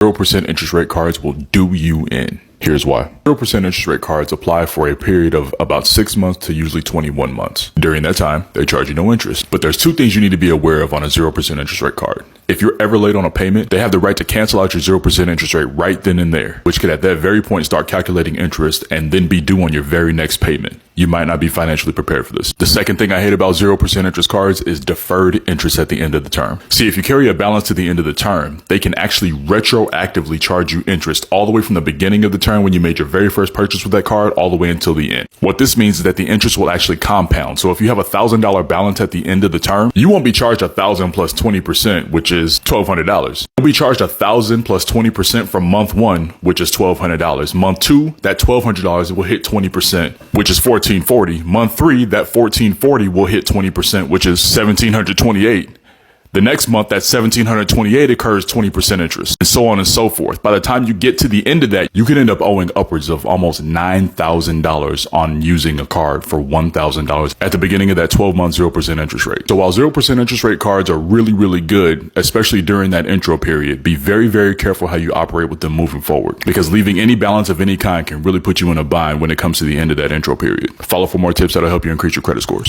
0% interest rate cards will do you in. Here's why. 0% interest rate cards apply for a period of about 6 months to usually 21 months. During that time, they charge you no interest. But there's two things you need to be aware of on a 0% interest rate card. If you're ever late on a payment, they have the right to cancel out your 0% interest rate right then and there, which could at that very point start calculating interest and then be due on your very next payment. You might not be financially prepared for this. The second thing I hate about 0% interest cards is deferred interest at the end of the term. See, if you carry a balance to the end of the term, they can actually retroactively charge you interest all the way from the beginning of the term when you made your very first purchase with that card all the way until the end. What this means is that the interest will actually compound. So if you have a $1,000 balance at the end of the term, you won't be charged $1,000 plus 20%, which is $1,200. You'll be charged $1,000 plus 20% from month one, which is $1,200. Month two, that $1,200 will hit 20%, which is $1,440. Month three, that $1,440 will hit 20%, which is $1,728. The next month, that $1,728 occurs 20% interest, and so on and so forth. By the time you get to the end of that, you can end up owing upwards of almost $9,000 on using a card for $1,000 at the beginning of that 12-month 0% interest rate. So while 0% interest rate cards are really, really good, especially during that intro period, be very, very careful how you operate with them moving forward, because leaving any balance of any kind can really put you in a bind when it comes to the end of that intro period. Follow for more tips that'll help you increase your credit scores.